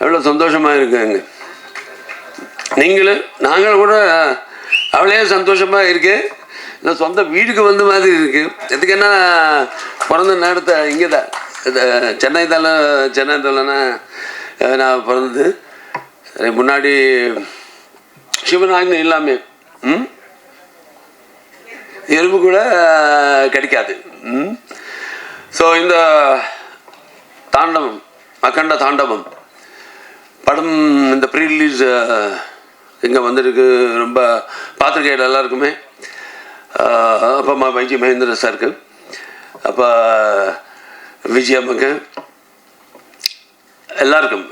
எவ்வளோ சந்தோஷமாக இருக்குங்க. நாங்களும் கூட அவ்வளோ சந்தோஷமாக இருக்கு. இந்த சொந்த வீட்டுக்கு வந்த மாதிரி இருக்கு. எதுக்குன்னா பிறந்த நேரத்தை இங்கே தான் சென்னை தானே நான் பிறந்தது. சரி, முன்னாடி சிவனாகினு இல்லாமே எறும்பு கூட கிடைக்காது. ஸோ இந்த தாண்டவம், அகண்ட தாண்டவம் படம் இந்த ப்ரீ ரிலீஸ் இங்கே வந்திருக்கு. ரொம்ப பார்த்துருக்கேன் எல்லாருக்குமே. அப்பா அம்மா வைஜி மகேந்திர சாருக்கு, அப்பா விஜயம்மாக்கு, எல்லாருக்கும்.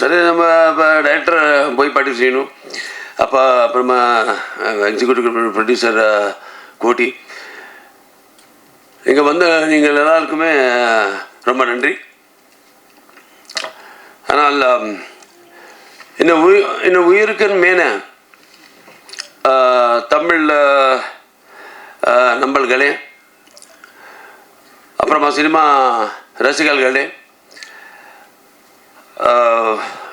சரி, நம்ம இப்போ டைரக்டர் போய் பாட்டி செய்யணும். அப்பா அப்புறமா எக்ஸிக்யூட்டிவ் ப்ரொடியூசர் கோட்டி, இங்கே வந்து நீங்கள் எல்லாருக்குமே ரொம்ப நன்றி. ஆனால் இந்த உயிருக்குன்னு மேனே தமிழில் நம்மள்களே, அப்புறமா சினிமா ரசிகர்களே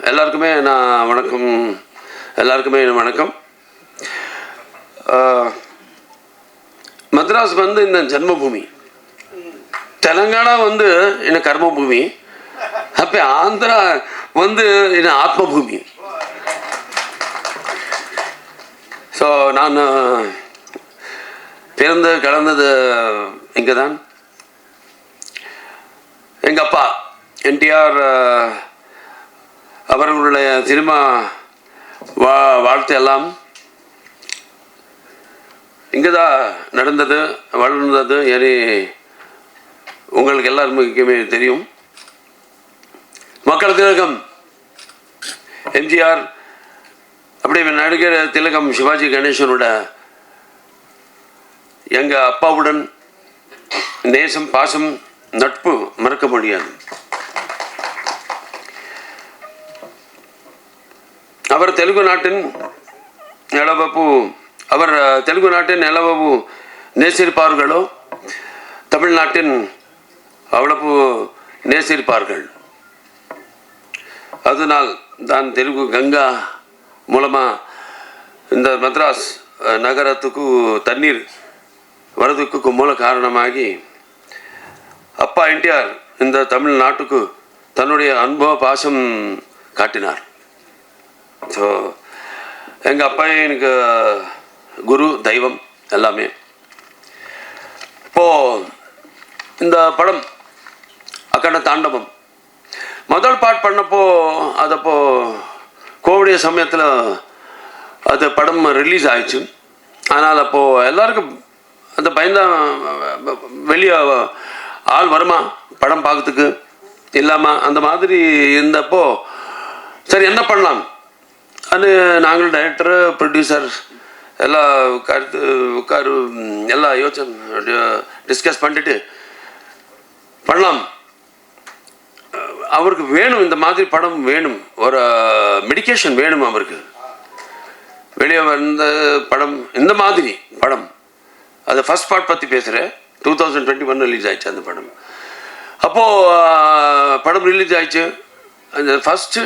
எல்லாருக்குமே நான் வணக்கம். எல்லாருக்குமே வணக்கம். மദ്രാஸ் வந்து இந்த ஜன்மபூமி, தெலுங்கானா வந்து என்ன கர்மபூமி, அப்போ ஆந்திரா வந்து என்ன ஆத்மபூமி. ஸோ நான் பிறந்து கலந்தது இங்கே தான். எங்கள் அப்பா என்டிஆர் அவர்களுடைய சினிமா வாழ்த்து எல்லாம் இங்கே தான் நடந்தது, வளர்ந்தது. ஏனி உங்களுக்கு எல்லாருக்குமே தெரியும். மக்கள் திலகம் எம்ஜிஆர், அப்படியே நடிகர் திலகம் சிவாஜி கணேசனோட எங்கள் அப்பாவுடன் நேசம், பாசம், நட்பு மறக்க முடியாது. அவர் தெலுங்கு நாட்டின் நிலவப்பு நேசிருப்பார்களோ தமிழ்நாட்டின் அவ்வளவு நேசிருப்பார்கள். அதனால் தான் தெலுங்கு கங்கா மூலமாக இந்த மദ്രാஸ் நகரத்துக்கு தண்ணீர் வரதுக்கு மூல காரணமாகி அப்பா என்டிஆர் இந்த தமிழ்நாட்டுக்கு தன்னுடைய அனுபவ பாசம் காட்டினார். ஸோ எங்கள் அப்பா எனக்கு குரு, தெய்வம் எல்லாமே. இப்போது இந்த படம் அகண்ட தாண்டவம் முதல் பாட் பண்ணப்போ, அதப்போ கோவிடைய சமயத்தில் அது படம் ரிலீஸ் ஆயிடுச்சு. ஆனால் அப்போது எல்லாருக்கும் அந்த பயந்த வெளியே ஆள் வருமா படம் பார்க்கறதுக்கு இல்லாமல் அந்த மாதிரி இருந்தப்போ, சரி என்ன பண்ணலாம் அது நாங்கள் டைரக்டர் ப்ரொடியூசர் எல்லாம் உட்காரு எல்லாம் யோசனை டிஸ்கஸ் பண்ணிட்டு பண்ணலாம். அவருக்கு வேணும், இந்த மாதிரி படம் வேணும், ஒரு மெடிக்கேஷன் வேணும் அவருக்கு. வெளியே வந்த படம் இந்த மாதிரி படம், அது ஃபர்ஸ்ட் பார்ட் பற்றி பேசுகிறேன். 2021 ரிலீஸ் ஆயிடுச்சு அந்த படம். அப்போது படம் ரிலீஸ் ஆயிடுச்சு. அந்த ஃபஸ்ட்டு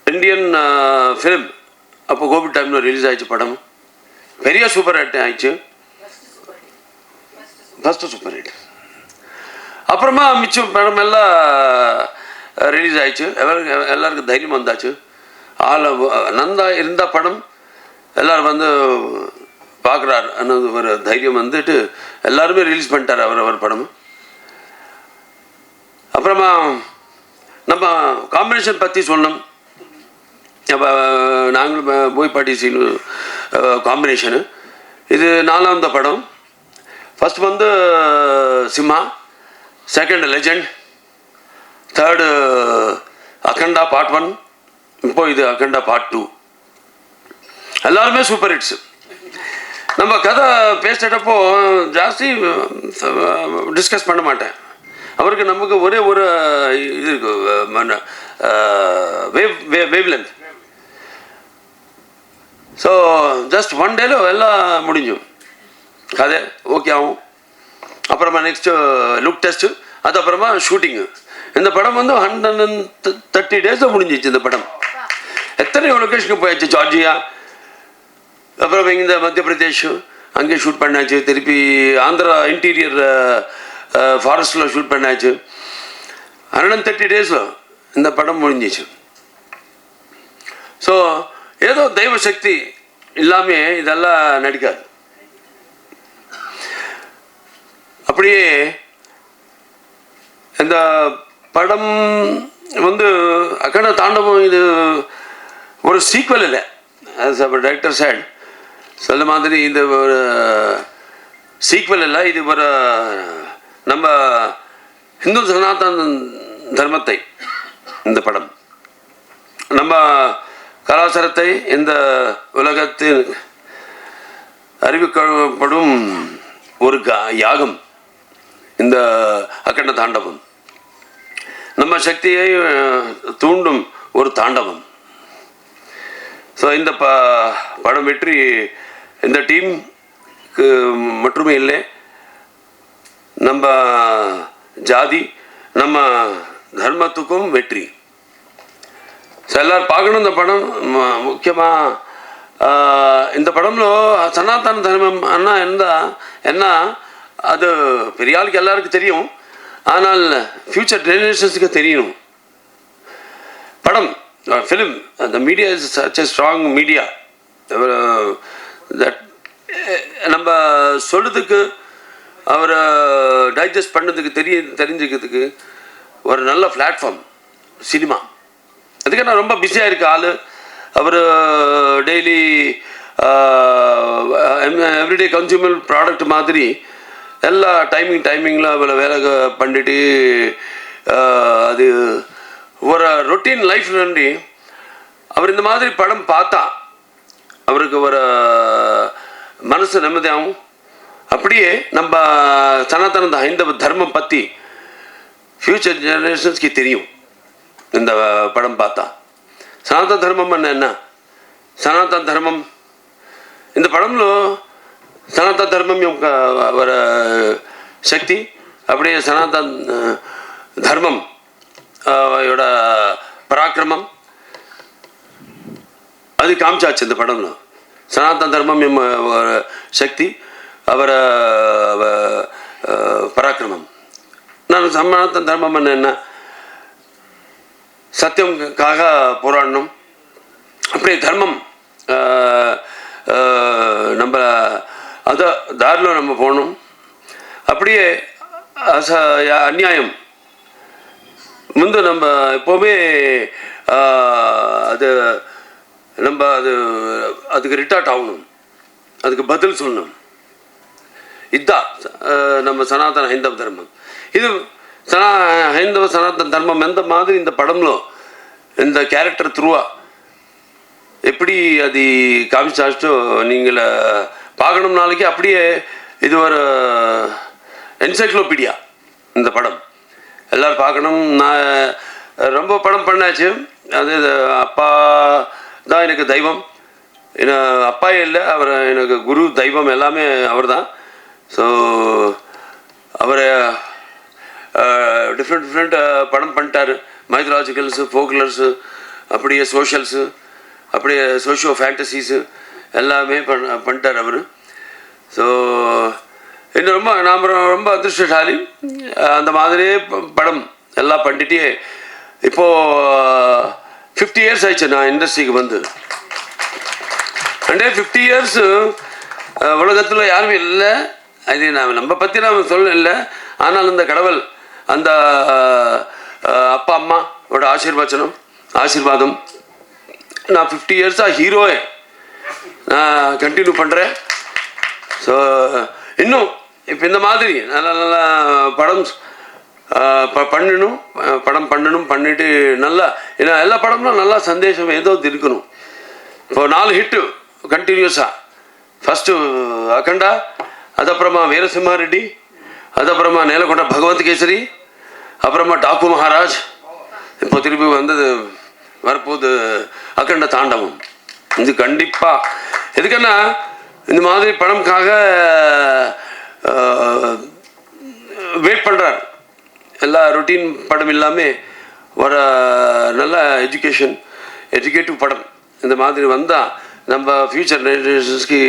இந்தியன் ஃபிலிம் அப்போ கோவிட் டைமில் ரிலீஸ் ஆயிடுச்சு படம். பெரிய சூப்பர் ஹிட் ஆயிடுச்சு, ஃபஸ்ட்டு சூப்பர் ஹிட். அப்புறமா மிச்சம் படம் எல்லாம் ரிலீஸ் ஆயிடுச்சு. எல்லாருக்கும் தைரியம் வந்தாச்சு. நந்தா இருந்த படம் எல்லோரும் வந்து பார்க்குறாரு ಅನ್ನೋದು ஒரு தைரியம் வந்துட்டு எல்லாருமே ரிலீஸ் பண்ணிட்டார் அவர் படம். அப்புறமா நம்ம காம்பினேஷன் பற்றி சொன்னோம். அப்போ நாங்களும் போய் பாட்டி சீனு காம்பினேஷனு. இது 4வது படம். ஃபஸ்ட் வந்து Simha, second legend, third Akhanda part 1, இப்போ இது அகண்டா பார்ட் 2. எல்லாருமே சூப்பர் ஹிட்ஸ். நம்ம கதை பேசிட்டப்போ ஜாஸ்தி டிஸ்கஸ் பண்ண மாட்டேன். அவருக்கு நமக்கு ஒரே ஒரு இது இருக்கு, வேவ் லென்த். ஸோ ஜஸ்ட் 1 டேல எல்லாம் முடிஞ்சும் கதை ஓகே ஆகும். அப்புறமா நெக்ஸ்ட்டு லுக் டெஸ்ட்டு, அதுக்கப்புறமா ஷூட்டிங்கு. இந்த படம் வந்து 130 days முடிஞ்சிச்சு. இந்த படம் எத்தனை லொக்கேஷனுக்கு போயாச்சு. ஜார்ஜியா, அப்புறம் இந்த மத்திய பிரதேஷ் அங்கே ஷூட் பண்ணாச்சு. திருப்பி ஆந்திரா இன்டீரியர் ஃபாரஸ்டில் ஷூட் பண்ணாச்சு. 130 days இந்த படம் முடிஞ்சிச்சு. ஸோ ஏதோ தெய்வ சக்தி இல்லாமல் இதெல்லாம் நடிக்காது. அப்படியே இந்த படம் வந்து அக்கண்ட தாண்டவம் இது ஒரு சீக்வல் இல்லை. டைரக்டர் சைடு சொல்ல மாதிரி இது ஒரு சீக்வல் இல்லை. இது ஒரு நம்ம இந்து சனாதன தர்மத்தை, இந்த படம் நம்ம கலாச்சாரத்தை இந்த உலகத்தில் அறிவிக்கப்படும் ஒரு யாகம். இந்த அக்கண்ட தாண்டவம் நம்ம சக்தியை தூண்டும் ஒரு தாண்டவம். ஸோ இந்த படம் வெற்றி இந்த டீமுக்கு மட்டுமே இல்லை, நம்ம ஜாதி நம்ம தர்மத்துக்கும் வெற்றி. ஸோ எல்லோரும் பார்க்கணும் இந்த படம். முக்கியமாக இந்த படம்లో சனாதன தர்மம் அண்ணா என்ன அது பெரிய ஆளுக்கு எல்லாருக்கும் தெரியும். ஆனால் ஃப்யூச்சர் ஜெனரேஷன்ஸுக்கு தெரியணும். படம் film the media is such a strong media that நம்ம சொல்கிறதுக்கு அவரை டைஜஸ்ட் பண்ணதுக்கு தெரிஞ்சுக்கிறதுக்கு ஒரு நல்ல பிளாட்ஃபார்ம் சினிமா. அதுக்கு நான் ரொம்ப பிஸியாக இருக்க ஆள். அவர் டெய்லி எவ்ரிடே கன்சூமர் ப்ராடக்ட் மாதிரி எல்லா டைமிங்கில் அவளை வேலை பண்ணிட்டு அது ஒரு ரொட்டீன் லைஃப் నుండి அவர் இந்த மாதிரி படம் பார்த்தா அவருக்கு ஒரு மனசு நிம்மதியாகும். அப்படியே நம்ம சனாதன ஹைந்தவ தர்மம் பற்றி ஃப்யூச்சர் ஜெனரேஷன்ஸ்க்கு தெரியும். இந்த படம் பார்த்தா సనాతన ధర్మం అన్న సనాతన ధర్మం இந்த படம்లో సనాతన ధర్మం యొక్క శక్తి அப்படியே సనాతన ధర్మం யோட பராக்கிரமம் அது காமிச்சாச்சு இந்த படம்ல. சனாதன தர்மம் சக்தி அவர பராக்கிரமம். நான் சனாதன தர்மம் என்ன சத்தியம்காக போராடணும். அப்படியே தர்மம் நம்ம அதை தாரில் நம்ம போகணும். அப்படியே அநியாயம் முந்து நம்ம எப்போவுமே அது நம்ம அதுக்கு ரிட்டார்ட் ஆகணும், அதுக்கு பதில் சொல்லணும். இதுதான் நம்ம சனாதன హైందవ ధర్మం. ఇది హైందవ సనాతన ధర్మం ఎంత மாதிரி இந்த படம்లో இந்த கேரக்டர் த்ரூவா எப்படி அது காமிச்சாச்சோ நீங்கள் பார்க்கணும் நாளைக்கு. அப்படியே இது ஒரு என்சைக்ளோபீடியா இந்த படம், எல்லோரும் பார்க்கணும். நான் ரொம்ப படம் பண்ணாச்சு. அது அப்பா தான் எனக்கு தெய்வம். அப்பா இல்லை, அவர் எனக்கு குரு தெய்வம் எல்லாமே அவர் தான். ஸோ அவரை டிஃப்ரெண்ட் படம் பண்ணிட்டார். மைத்ராலஜிக்கல்ஸு, ஃபோக்லர்ஸு, அப்படியே சோஷியல்ஸு, அப்படியே சோஷியோ ஃபேண்டசிஸு எல்லாமே பண்ணிட்டார் அவர். ஸோ இன்னும் நாம் ரொம்ப அதிர்ஷ்டசாலி. அந்த மாதிரியே படம் எல்லாம் பண்ணிட்டே இப்போது 50 years ஆயிடுச்சு நான் இண்டஸ்ட்ரிக்கு வந்து. அண்டே 50 years உலகத்தில் யாருமே இல்லை. அது நம்ம பற்றி நான் சொல்ல இல்லை. ஆனால் இந்த கடவுள் அந்த அப்பா அம்மாவோட ஆசீர்வாதம் நான் 50 years-ஆக ஹீரோவே நான் கண்டினியூ பண்ணுறேன். ஸோ இன்னும் இப்போ இந்த மாதிரி நல்ல நல்ல படம் பண்ணிட்டு நல்லா எல்லா படமும் நல்லா சந்தேஷம் ஏதோ இருக்கணும். இப்போ 4 ஹிட்டு கண்டினியூஸாக. ஃபஸ்ட்டு அகண்டா, அதுக்கப்புறமா வீரசிம்ஹாரெட்டி, அதுக்கப்புறமா நேலகொண்ட பகவந்த் கேசரி, அப்புறமா டாக்கு மகாராஜ், இப்போ திருப்பி வந்தது வரப்போது அகண்ட தாண்டவம். இது கண்டிப்பாக எதுக்குன்னா இந்த மாதிரி படம்காக வெயிட் பண்ணுறார் எல்லா ரொட்டீன் படம் இல்லாமல் ஒரு நல்ல எஜுகேட்டிவ் படம் இந்த மாதிரி வந்தால் நம்ம ஃப்யூச்சர் ஜெனரேஷன்ஸ்க்கு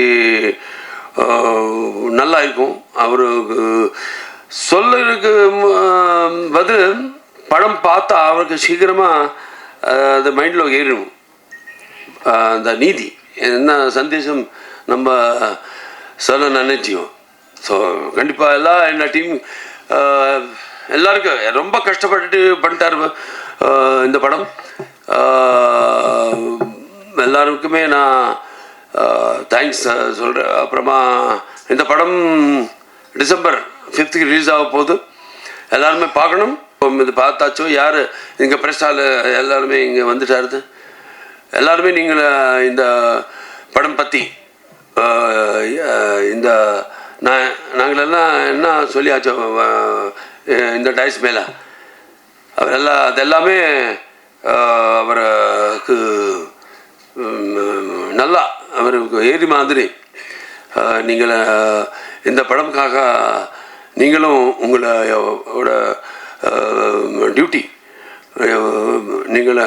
நல்லா இருக்கும். அவருக்கு சொல்லுறதுக்கு பதில் படம் பார்த்தா அவருக்கு சீக்கிரமாக அது மைண்டில் ஏறிடும். அந்த நீதி என்ன சந்தேசம் நம்ம சொல்ல நினைச்சியும். ஸோ கண்டிப்பாக எல்லாம் என்ன டீம் எல்லாருக்கும் ரொம்ப கஷ்டப்பட்டுட்டு பண்ணிட்டார் இந்த படம். எல்லாருக்குமே நான் தேங்க்ஸ் சொல்கிறேன். அப்புறமா இந்த படம் டிசம்பர் 5th ரிலீஸ் ஆக போகுது. எல்லாருமே பார்க்கணும். இது பார்த்தாச்சோ யார் இங்கே ப்ரெஸ் ஹால் எல்லாருமே இங்கே வந்துட்டாருது. எல்லாருமே நீங்கள் இந்த படம் பற்றி இந்த நாங்களெல்லாம் என்ன சொல்லியாச்சோ இந்த டைஸ் மேலே அவரெல்லாம் அதெல்லாமே அவருக்கு நல்லா அவருக்கு ஏறி மாதிரி நீங்கள் இந்த படம்காக நீங்களும் உங்களோட டியூட்டி நீங்களை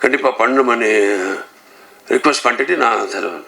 கண்டிப்பாக பண்ணணும்னு ரிக்வெஸ்ட் பண்ணிட்டு நான் தருவேன்.